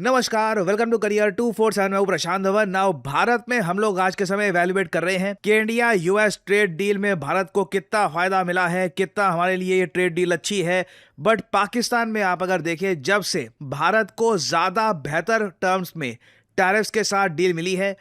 नमस्कार, welcome to career 247। मैं हूं प्रशांत धवन। नाउ भारत में हम लोग आज के समय इवेल्युएट कर रहे हैं कि इंडिया यूएस ट्रेड डील में भारत को कितना फायदा मिला है, कितना हमारे लिए ये ट्रेड डील अच्छी है। बट पाकिस्तान में आप अगर देखें, जब से भारत को ज्यादा बेहतर टर्म्स में टैरिफ्स के साथ डील मिली है,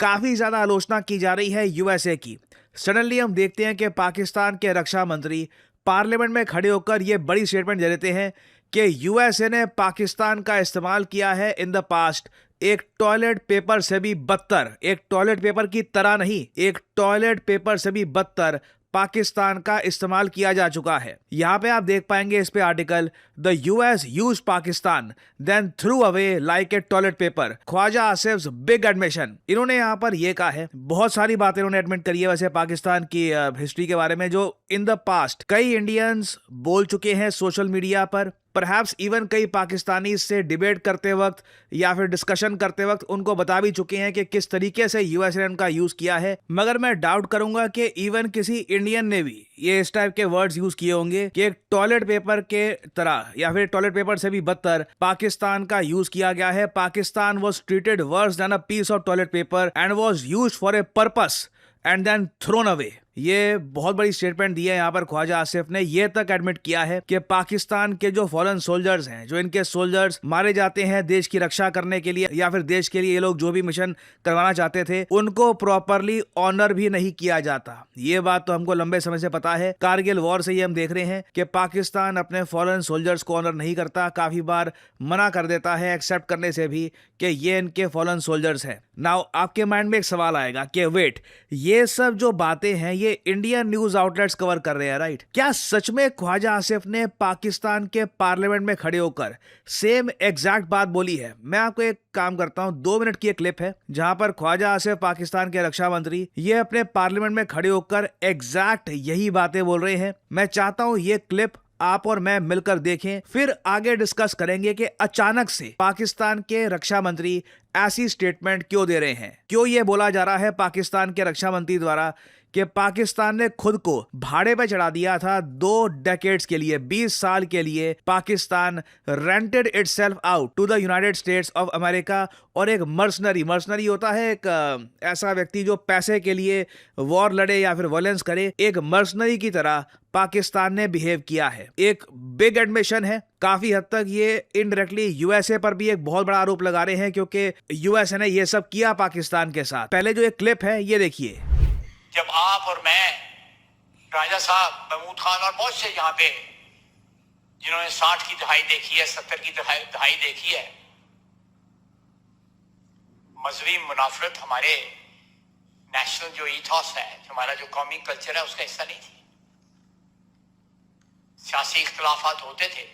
काफी ज्यादा आलोचना की जा रही है यूएसए की। सडनली हम देखते हैं कि पाकिस्तान के रक्षा मंत्री पार्लियामेंट में खड़े होकर ये बड़ी स्टेटमेंट दे देते हैं कि यूएसए ने पाकिस्तान का इस्तेमाल किया है इन द पास्ट एक टॉयलेट पेपर से भी बदतर, एक टॉयलेट पेपर की तरह नहीं, एक टॉयलेट पेपर से भी बदतर पाकिस्तान का इस्तेमाल किया जा चुका है। यहां पे आप देख पाएंगे इस पे article, the US use Pakistan then threw away like a toilet paper, Khawaja Asif big admission. इन्होंने यहां पर यह कहा है, बहुत सारी बातें इन्होंने एडमिट करी है वैसे पाकिस्तान की हिस्ट्री के बारे में, जो इन द पास्ट कई इंडियंस बोल चुके हैं सोशल मीडिया पर। परहैप्स इवन कई पाकिस्तानी से डिबेट करते वक्त या फिर डिस्कशन करते वक्त उनको बता भी चुके हैं कि किस तरीके से यूएस ने उनका यूज किया है। मगर मैं डाउट करूंगा कि इवन किसी इंडियन ने भी ये इस टाइप के वर्ड्स यूज किए होंगे कि एक टॉयलेट पेपर के तरह या फिर टॉयलेट पेपर से भी बदतर पाकिस्तान का यूज किया गया है। Pakistan was treated worse than a piece of toilet paper and was use for a purpose and then thrown away. ये बहुत बड़ी स्टेटमेंट दी है यहाँ पर ख्वाजा आसिफ ने। ये तक एडमिट किया है कि पाकिस्तान के जो फॉरेन सोल्जर्स हैं, जो इनके सोल्जर्स मारे जाते हैं देश की रक्षा करने के लिए या फिर देश के लिए ये लोग जो भी मिशन करवाना चाहते थे, उनको प्रॉपरली ऑनर भी नहीं किया जाता। ये बात तो हमको लंबे समय से पता है। कारगिल वॉर से ये हम देख रहे हैं कि पाकिस्तान अपने फॉरेन सोल्जर्स को ऑनर नहीं करता, काफी बार मना कर देता है एक्सेप्ट करने से भी कि ये इनके फॉरेन सोल्जर्स हैं। नाउ आपके माइंड में एक सवाल आएगा कि वेट, ये सब जो बातें हैं ये इंडियन न्यूज आउटलेट्स कवर कर रहे हैं, राइट? क्या सच में ख्वाजा आसिफ ने पाकिस्तान के पार्लियामेंट में खड़े होकर सेम एग्जैक्ट बात बोली है? मैं आपको एक काम करता हूं, 2 मिनट की एक क्लिप है जहां पर ख्वाजा आसिफ पाकिस्तान के रक्षा मंत्री ये अपने पार्लियामेंट में खड़े होकर एग्जैक्ट यही बातें बोल रहे हैं। मैं चाहता हूं ये क्लिप आप और मैं मिलकर देखें, फिर आगे डिस्कस करेंगे कि अचानक से पाकिस्तान के रक्षा मंत्री ऐसी स्टेटमेंट क्यों दे रहे हैं। क्यों ये बोला जा रहा है पाकिस्तान के रक्षा मंत्री द्वारा कि पाकिस्तान ने खुद को भाड़े पे चढ़ा दिया था 2 डेकेड्स के लिए, 20 साल के लिए Pakistan rented itself out to the United States of America. और एक मर्सनरी होता है एक ऐसा व्यक्ति जो पैसे के लिए वॉर लड़े या फिर वायलेंस करे, एक मर्सनरी की तरह पाकिस्तान ने बिहेव किया है। एक बिग एडमिशन है। काफी हद तक ये इनडायरेक्टली यूएसए पर भी एक बहुत बड़ा आरोप लगा रहे हैं क्योंकि यूएसए ने ये सब किया पाकिस्तान के साथ। पहले जो एक क्लिप है ये देखिए। जब आप और मैं, राजा साहब, महमूद खान और बहुत से यहाँ पे जिन्होंने 60 की दहाई देखी है, 70 की दहाई देखी है, मजहबी मुनाफरत हमारे नेशनल जो ईथॉस है, हमारा जो कौमी कल्चर है, उसका हिस्सा नहीं थी। सियासी इख्तिलाफात होते थे,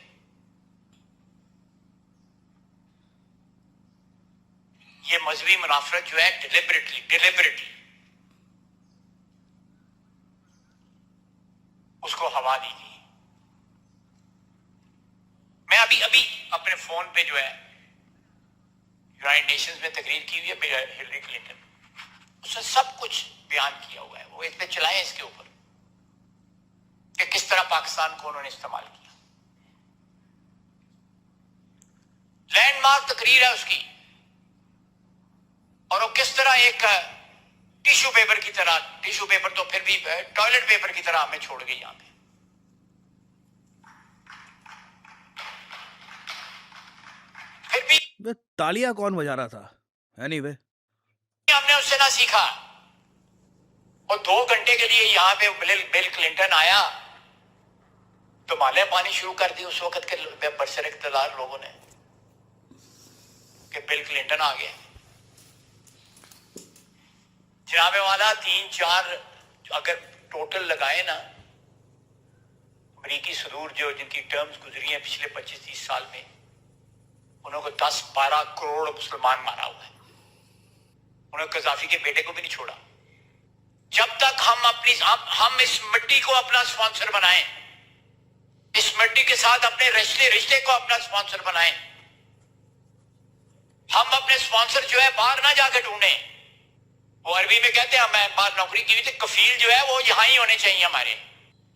ये मजहबी मुनाफरत जो है डिलिबरेटली उसको हवा दी गई। मैं अभी अपने फोन पे जो है यूनाइटेड नेशंस में तकरीर की हुई है हिलरी क्लिंटन, उसने सब कुछ बयान किया हुआ है। वो इस पे चलाए इसके ऊपर कि किस तरह पाकिस्तान को उन्होंने इस्तेमाल किया। लैंडमार्क तकरीर है उसकी, और वो किस तरह एक टिश्यू पेपर की तरह, टिश्यू पेपर तो फिर भी टॉयलेट पेपर की तरह हमें छोड़ गई यहां पे। फिर भी तालियां कौन बजा रहा था? एनीवे, हमने उससे ना सीखा। और 2 घंटे के लिए यहां पे बिल क्लिंटन आया तो माले पानी शुरू कर दी उस वक्त के बरसर इख्तियार लोगों ने कि बिल क्लिंटन आ गए। जनाबे वाला 3-4 अगर टोटल लगाए ना, अमरीकी सदूर जो जिनकी टर्म्स गुजरी हैं पिछले 25-30 साल में, उन्होंने 10-12 करोड़ मुसलमान मारा हुआ है। उन्होंने कजाफी के बेटे को भी नहीं छोड़ा। जब तक हम इस मिट्टी को अपना स्पॉन्सर बनाएं, इस मिट्टी के साथ अपने रिश्ते को अपना स्पॉन्सर बनाएं, हम अपने स्पॉन्सर जो है बाहर ना जाकर ढूंढें। वो अरबी में कहते हैं, मैं बाहर नौकरी की हुई थी, कफील जो है वो यहां ही होने चाहिए हमारे।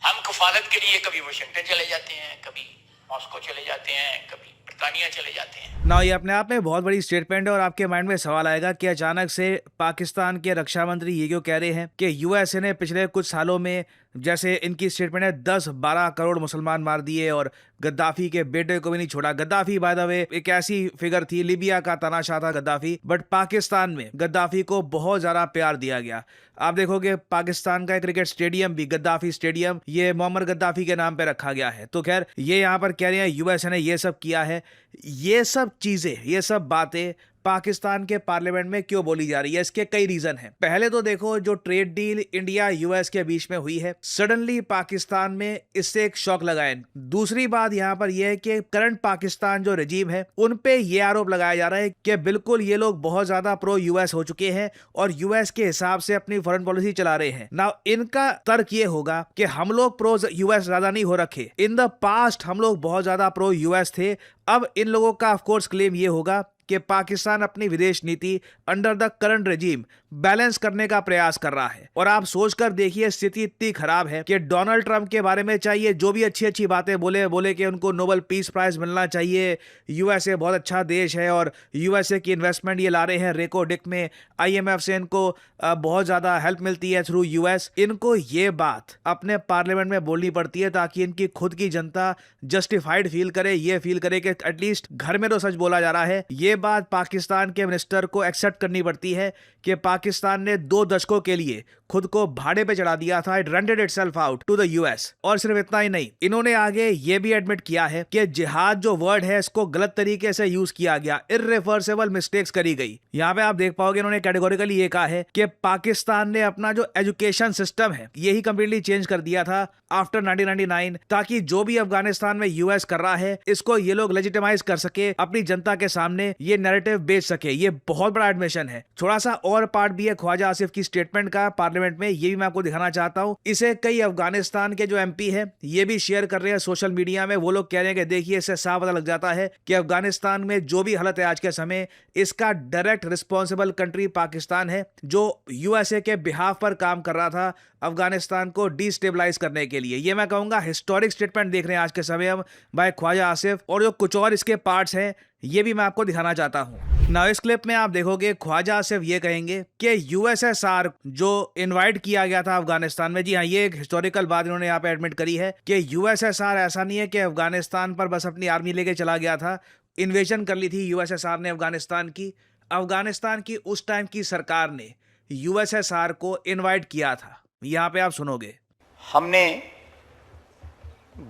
हम कफालत के लिए कभी वाशिंगटन चले जाते हैं, कभी मॉस्को चले जाते हैं, कभी तानिया चले जाते हैं। ना ये अपने आप में बहुत बड़ी स्टेटमेंट है और आपके माइंड में सवाल आएगा कि अचानक से पाकिस्तान के रक्षा मंत्री ये क्यों कह रहे हैं कि यूएसए ने पिछले कुछ सालों में, जैसे इनकी स्टेटमेंट है, 10-12 करोड़ मुसलमान मार दिए और गद्दाफी के बेटे को भी नहीं छोड़ा। गद्दाफी बाय द वे एक ऐसी फिगर थी, लिबिया का तानाशाह था गद्दाफी, बट पाकिस्तान में गद्दाफी को बहुत ज्यादा प्यार दिया गया। आप देखोगे पाकिस्तान का क्रिकेट स्टेडियम भी, गद्दाफी स्टेडियम, ये मोहम्मद गद्दाफी के नाम पे रखा गया है। तो खैर ये यहाँ पर कह रहे हैं यूएसए ने ये सब किया है। ये सब चीजें, ये सब बातें पाकिस्तान के पार्लियामेंट में क्यों बोली जा रही है, इसके कई रीजन हैं। पहले तो देखो, जो ट्रेड डील इंडिया यूएस के बीच में हुई है, सडनली पाकिस्तान में इससे एक शॉक लगा है। दूसरी बात यहाँ पर यह है कि करंट पाकिस्तान जो रजीम है, उन पे ये आरोप लगाया जा रहा है कि बिल्कुल ये लोग बहुत ज्यादा प्रो यूएस हो चुके हैं और यूएस के हिसाब से अपनी फॉरेन पॉलिसी चला रहे हैं। ना इनका तर्क ये होगा कि हम लोग प्रो यूएस ज्यादा नहीं हो रखे, इन द पास्ट हम लोग बहुत ज्यादा प्रो यूएस थे। अब इन लोगों का ऑफकोर्स क्लेम ये होगा कि पाकिस्तान अपनी विदेश नीति under the current regime balance करने का प्रयास कर रहा है। और आप सोचकर देखिए, स्थिति इतनी खराब है कि डोनाल्ड ट्रंप के बारे में चाहिए जो भी अच्छी अच्छी बातें बोले कि उनको नोबेल पीस प्राइज मिलना चाहिए, यूएसए बहुत अच्छा देश है और यूएसए की इन्वेस्टमेंट ये ला रहे हैं रेको डिक में, आईएमएफ से इनको बहुत ज्यादा हेल्प मिलती है थ्रू यूएस। इनको ये बात अपने पार्लियामेंट में बोलनी पड़ती है ताकि इनकी खुद की जनता जस्टिफाइड फील करे, ये फील करे कि एटलीस्ट घर में तो सच बोला जा रहा है। ये बात पाकिस्तान के मिनिस्टर को एक्सेप्ट करनी पड़ती है कि पाकिस्तान ने 2 दशकों के लिए खुद को भाड़े पे चढ़ा दिया था, it rented itself out to the US. और सिर्फ इतना ही नहीं, इन्होंने आगे ये भी एडमिट किया है कि जिहाद जो वर्ड है, इसको गलत तरीके से यूज किया गया, इररिवर्सिबल मिस्टेक्स करी गई। यहाँ पे आप देख पाओगे इन्होंने कैटेगोरिकली ये कहा है कि पाकिस्तान ने अपना जो एजुकेशन सिस्टम है यही कंप्लीटली चेंज कर दिया था आफ्टर 1999, ताकि जो भी अफगानिस्तान में यूएस कर रहा है इसको ये लोग लेजिटिमाइज कर सके, अपनी जनता के सामने ये नैरेटिव बेच सके। ये बहुत बड़ा एडमिशन है। थोड़ा सा और पार्ट भी है ख्वाजा आसिफ की स्टेटमेंट का पार्लियामेंट में, ये भी मैं आपको दिखाना चाहता हूं। इसे कई अफगानिस्तान के जो एमपी है ये भी शेयर कर रहे हैं सोशल मीडिया में। वो लोग कह रहे हैं कि देखिए, इससे साफ पता लग जाता है कि अफगानिस्तान में जो भी हालत है आज के समय, इसका डायरेक्ट रिस्पॉन्सिबल कंट्री पाकिस्तान है, जो यूएसए के बिहाफ पर काम कर रहा था अफगानिस्तान को डिस्टेबलाइज करने के लिए। ये मैं कहूंगा हिस्टोरिक स्टेटमेंट देख रहे हैं आज के समय हम बाय ख्वाजा आसिफ, और जो कुछ और इसके पार्ट्स हैं ये भी मैं आपको दिखाना चाहता हूं। ना इस क्लिप में आप देखोगे ख्वाजा आसिफ ये कहेंगे कि यूएसएसआर जो इनवाइट किया गया था अफगानिस्तान में, जी हाँ, ये एक हिस्टोरिकल बात इन्होंने यहाँ पे एडमिट करी है कि यूएसएसआर ऐसा नहीं है कि अफगानिस्तान पर बस अपनी आर्मी लेके चला गया था, इन्वेजन कर ली थी यूएसएसआर ने अफगानिस्तान की। अफगानिस्तान की उस टाइम की सरकार ने यूएसएसआर को इनवाइट किया था। यहाँ पे आप सुनोगे, हमने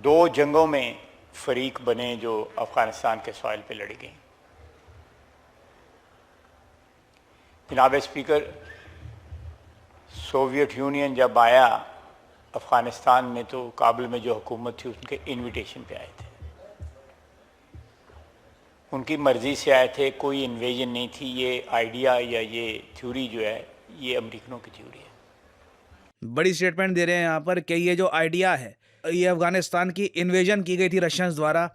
2 जंगों में फरीक बने जो अफगानिस्तान के सॉइल पे लड़ी गई। जनाब स्पीकर, सोवियत यूनियन जब आया अफगानिस्तान में तो काबुल में जो हुकूमत थी उनके इनविटेशन पे आए थे, उनकी मर्जी से आए थे, कोई इन्वेजन नहीं थी। ये आइडिया या ये थ्योरी जो है ये अमेरिकनों की थ्योरी है। बड़ी स्टेटमेंट दे रहे हैं यहाँ पर कि ये जो आइडिया है, ये अफगानिस्तान की इन्वेजन की गई थी रशियंस द्वारा,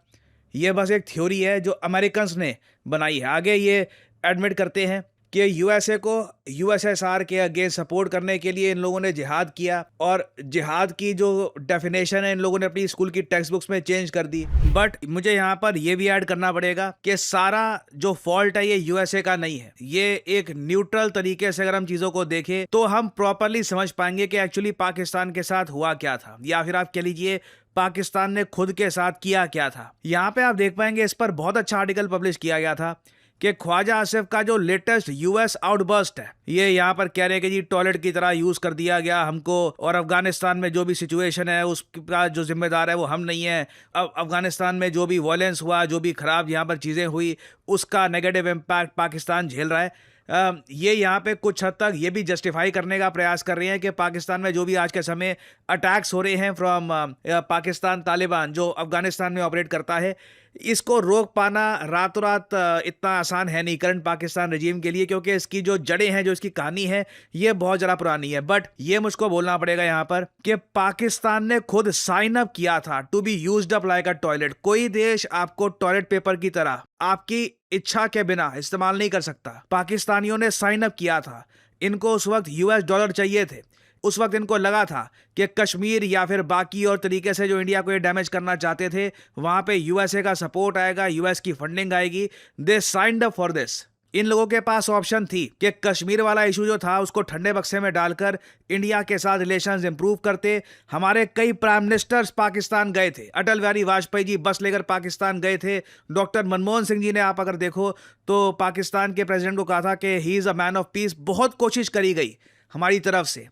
ये बस एक थ्योरी है जो अमेरिकन्स ने बनाई है। आगे ये एडमिट करते हैं कि यूएसए को यूएसएसआर के अगेंस्ट सपोर्ट करने के लिए इन लोगों ने जिहाद किया, और जिहाद की जो डेफिनेशन है इन लोगों ने अपनी स्कूल की टेक्स्ट बुक्स में चेंज कर दी। बट मुझे यहाँ पर यह भी ऐड करना पड़ेगा कि सारा जो फॉल्ट है ये यूएसए का नहीं है। ये एक न्यूट्रल तरीके से अगर हम चीजों को देखें तो हम प्रॉपरली समझ पाएंगे कि एक्चुअली पाकिस्तान के साथ हुआ क्या था, या फिर आप कह लीजिए पाकिस्तान ने खुद के साथ किया क्या था। यहाँ पे आप देख पाएंगे इस पर बहुत अच्छा आर्टिकल पब्लिश किया गया था कि ख्वाजा आसिफ का जो लेटेस्ट यूएस आउटबर्स्ट है, ये यहाँ पर कह रहे हैं कि जी टॉयलेट की तरह यूज कर दिया गया हमको, और अफगानिस्तान में जो भी सिचुएशन है उसका जो जिम्मेदार है वो हम नहीं है। अब अफगानिस्तान में जो भी वायलेंस हुआ, जो भी खराब यहाँ पर चीज़ें हुई, उसका नेगेटिव इम्पैक्ट पाकिस्तान झेल रहा है। ये यहाँ पे कुछ हद तक ये भी जस्टिफाई करने का प्रयास कर रहे हैं कि पाकिस्तान में जो भी आज के समय अटैक्स हो रहे हैं फ्रॉम पाकिस्तान तालिबान जो अफगानिस्तान में ऑपरेट करता है, इसको रोक पाना रातों रात इतना आसान है नहीं करंट पाकिस्तान रजीम के लिए, क्योंकि इसकी जो जड़ें हैं, जो इसकी कहानी है, ये बहुत ज़्यादा पुरानी है। बट ये मुझको बोलना पड़ेगा यहाँ पर कि पाकिस्तान ने खुद साइन अप किया था to be used up like a toilet. कोई देश आपको टॉयलेट पेपर की तरह आपकी इच्छा के बिना इस्तेमाल नहीं कर सकता। पाकिस्तानियों ने साइन अप किया था, इनको उस वक्त यूएस डॉलर चाहिए थे, उस वक्त इनको लगा था कि कश्मीर या फिर बाकी और तरीके से जो इंडिया को ये डैमेज करना चाहते थे वहां पे यूएसए का सपोर्ट आएगा, यूएस की फंडिंग आएगी। दे साइंड अप फॉर दिस। इन लोगों के पास ऑप्शन थी कि कश्मीर वाला इशू जो था उसको ठंडे बक्से में डालकर इंडिया के साथ रिलेशंस इंप्रूव करते। हमारे कई प्राइम मिनिस्टर्स पाकिस्तान गए थे। अटल बिहारी वाजपेयी जी बस लेकर पाकिस्तान गए थे। डॉक्टर मनमोहन सिंह जी ने आप अगर देखो तो पाकिस्तान के प्रेसिडेंट को कहा था कि he is a man of peace. बहुत कोशिश करी गई हमारी तरफ से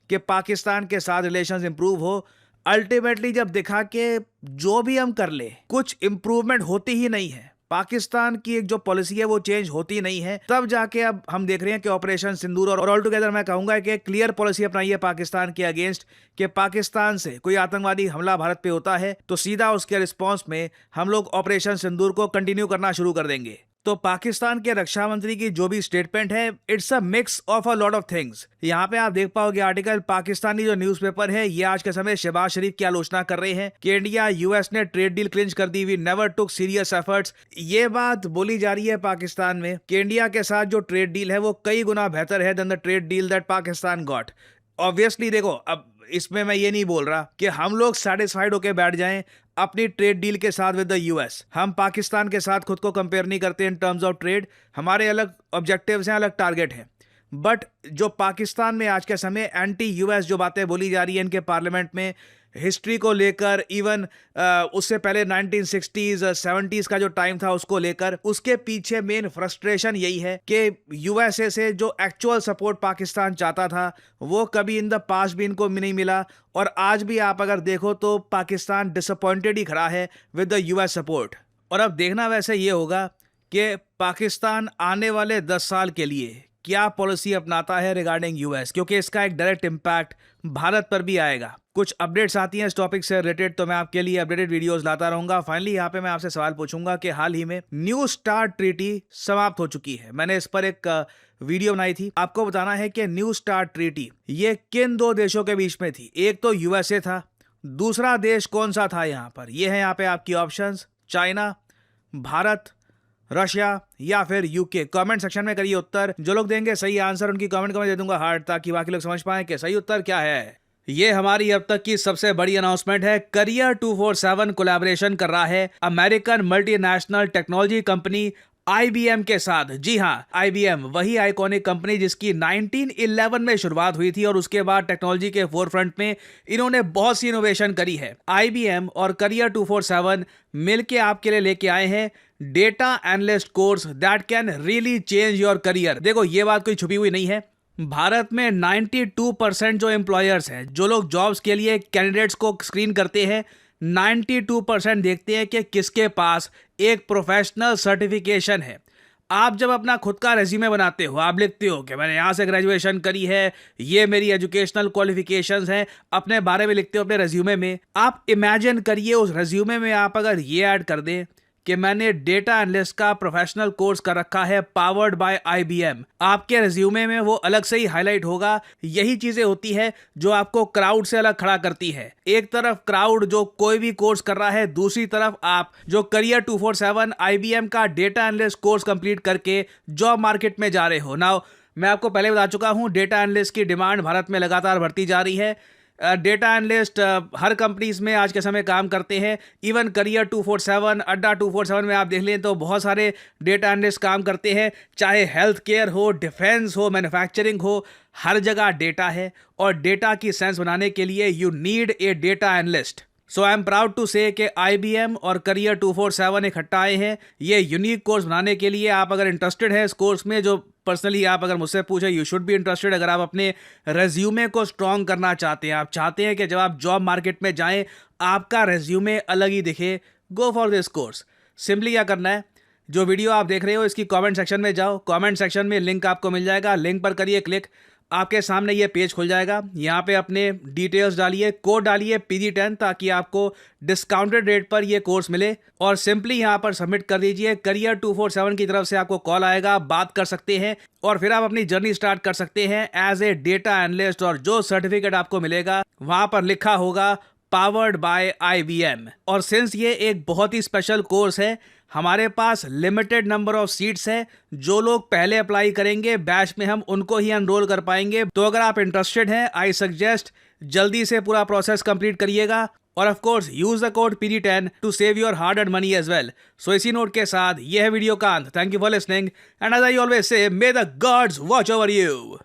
कि पाकिस्तान के साथ रिलेशंस इंप्रूव हो। अल्टीमेटली जब देखा कि जो भी हम कर ले कुछ इंप्रूवमेंट होती ही नहीं है, पाकिस्तान की एक जो पॉलिसी है वो चेंज होती नहीं है, तब जाके अब हम देख रहे हैं कि ऑपरेशन सिंदूर और ऑल टुगेदर मैं कहूंगा कि क्लियर पॉलिसी अपनाई है पाकिस्तान के अगेंस्ट कि पाकिस्तान से कोई आतंकवादी हमला भारत पे होता है तो सीधा उसके रिस्पॉन्स में हम लोग ऑपरेशन सिंदूर को कंटिन्यू करना शुरू कर देंगे। तो पाकिस्तान के रक्षा मंत्री की जो भी स्टेटमेंट है, it's a mix of a lot of things. यहाँ पे आप देख पाओगे आर्टिकल, पाकिस्तानी जो न्यूज़पेपर है ये आज के समय शहबाज शरीफ की आलोचना कर रहे हैं कि इंडिया यूएस ने ट्रेड डील क्लिंच कर दी, we never took serious efforts. ये बात बोली जा रही है पाकिस्तान में कि इंडिया के साथ जो ट्रेड डील है वो कई गुना बेहतर है than the trade deal that Pakistan got. Obviously देखो, अब इसमें मैं ये नहीं बोल रहा कि हम लोग सेटिस्फाइड होकर बैठ जाएं अपनी ट्रेड डील के साथ विद द यूएस। हम पाकिस्तान के साथ खुद को कंपेयर नहीं करते इन टर्म्स ऑफ ट्रेड। हमारे अलग ऑब्जेक्टिव्स हैं, अलग टारगेट हैं। बट जो पाकिस्तान में आज के समय एंटी यूएस जो बातें बोली जा रही है इनके पार्लियामेंट में, हिस्ट्री को लेकर, इवन उससे पहले 1960s 70s का जो टाइम था उसको लेकर, उसके पीछे मेन फ्रस्ट्रेशन यही है कि यूएसए से जो एक्चुअल सपोर्ट पाकिस्तान चाहता था वो कभी इन द पास्ट भी इनको नहीं मिला। और आज भी आप अगर देखो तो पाकिस्तान डिसअपॉइंटेड ही खड़ा है विद द यूएस सपोर्ट। और अब देखना वैसे ये होगा कि पाकिस्तान आने वाले 10 साल के लिए क्या पॉलिसी अपनाता है रिगार्डिंग यूएस, क्योंकि इसका एक डायरेक्ट इम्पैक्ट भारत पर भी आएगा। कुछ अपडेट्स आती हैं इस टॉपिक से रिलेटेड तो मैं आपके लिए अपडेटेड वीडियोस लाता रहूंगा। फाइनली यहाँ पे मैं आपसे सवाल पूछूंगा कि हाल ही में न्यू स्टार्ट ट्रीटी समाप्त हो चुकी है। मैंने इस पर एक वीडियो बनाई थी। आपको बताना है कि न्यू स्टार्ट ट्रीटी ये किन दो देशों के बीच में थी। एक तो यूएसए था, दूसरा देश कौन सा था यहाँ पर? ये है यहाँ पे आपकी ऑप्शंस, चाइना, भारत, रशिया या फिर यूके। कमेंट सेक्शन में करिए उत्तर। जो लोग देंगे सही आंसर उनकी कमेंट को मैं दे दूंगा हार्ट, ताकि बाकी लोग समझ पाएं कि सही उत्तर क्या है। ये हमारी अब तक की सबसे बड़ी अनाउंसमेंट है। करियर 247 कोलैबोरेशन कर रहा है American multinational technology company IBM के साथ। जी हाँ, IBM वही आइकॉनिक कंपनी जिसकी 1911 में शुरुआत हुई थी और उसके बाद टेक्नोलॉजी के फोरफ्रंट में इन्होंने बहुत सी इनोवेशन करी है। IBM और करियर 247 मिलके आपके लिए लेके आए हैं data analyst course that can really change your career. देखो, ये बात कोई छुपी हुई नहीं है। भारत में 92% जो एम्प्लॉयर्स हैं, जो लोग जॉब्स के लिए कैंडिडेट्स को स्क्रीन करते हैं, 92% देखते हैं कि किसके पास एक प्रोफेशनल सर्टिफिकेशन है। आप जब अपना खुद का रेज्यूमे बनाते हो, आप लिखते हो कि मैंने यहाँ से ग्रेजुएशन करी है, ये मेरी एजुकेशनल क्वालिफिकेशंस हैं, अपने बारे में लिखते हो अपने रेज्यूमे में। आप इमेजिन करिए उस रेज्यूमे में आप अगर ये ऐड कर दें कि मैंने डेटा एनालिस्ट का प्रोफेशनल कोर्स कर रखा है पावर्ड बाय IBM। आपके रिज्यूमे में वो अलग से ही हाईलाइट होगा। यही चीजें होती है जो आपको क्राउड से अलग खड़ा करती है। एक तरफ क्राउड जो कोई भी कोर्स कर रहा है, दूसरी तरफ आप जो करियर 247 IBM का डेटा एनालिस्ट कोर्स कंप्लीट करके जॉब मार्केट में जा रहे हो। नाउ मैं आपको पहले बता चुका हूं, डेटा एनालिस्ट की डिमांड भारत में लगातार बढ़ती जा रही है। डेटा एनालिस्ट हर कंपनीज में आज के समय काम करते हैं। इवन करियर 247, अड्डा 247 में आप देख लें तो बहुत सारे डेटा एनालिस्ट काम करते हैं। चाहे हेल्थ केयर हो, डिफेंस हो, मैन्युफैक्चरिंग हो, हर जगह डेटा है और डेटा की सेंस बनाने के लिए you need a data analyst. So I am proud to say कि IBM और करियर 247 इकट्ठा आए हैं ये यूनिक कोर्स बनाने के लिए। आप अगर इंटरेस्टेड है इस कोर्स में, जो पर्सनली आप अगर मुझसे पूछे, यू शुड बी इंटरेस्टेड। अगर आप अपने रेज्यूमे को स्ट्रॉन्ग करना चाहते हैं, आप चाहते हैं कि जब आप जॉब मार्केट में जाएं आपका रेज्यूमे अलग ही दिखे, go for this course. Simply क्या करना है, जो वीडियो आप देख रहे हो इसकी कमेंट सेक्शन में जाओ, कमेंट सेक्शन में लिंक आपको मिल जाएगा, लिंक पर करिए क्लिक, आपके सामने ये पेज खुल जाएगा। यहाँ पे अपने डिटेल्स डालिए, कोड डालिए PG10 ताकि आपको डिस्काउंटेड रेट पर ये कोर्स मिले और सिंपली यहाँ पर सबमिट कर दीजिए। करियर 247 की तरफ से आपको कॉल आएगा, बात कर सकते हैं और फिर आप अपनी जर्नी स्टार्ट कर सकते हैं एज ए डेटा एनालिस्ट। और जो सर्टिफिकेट आपको मिलेगा वहाँ पर लिखा होगा पावर्ड बाय IBM। और सिंस ये एक बहुत ही स्पेशल कोर्स है, हमारे पास लिमिटेड नंबर ऑफ सीट्स है। जो लोग पहले अप्लाई करेंगे बैच में हम उनको ही एनरोल कर पाएंगे। तो अगर आप इंटरेस्टेड हैं, आई सजेस्ट जल्दी से पूरा प्रोसेस कंप्लीट करिएगा। और of course use the code PD10 to save your hard earned money as well. So इसी नोट के साथ यह है वीडियो का अंत। Thank you for listening and as I always say, may the gods watch over you.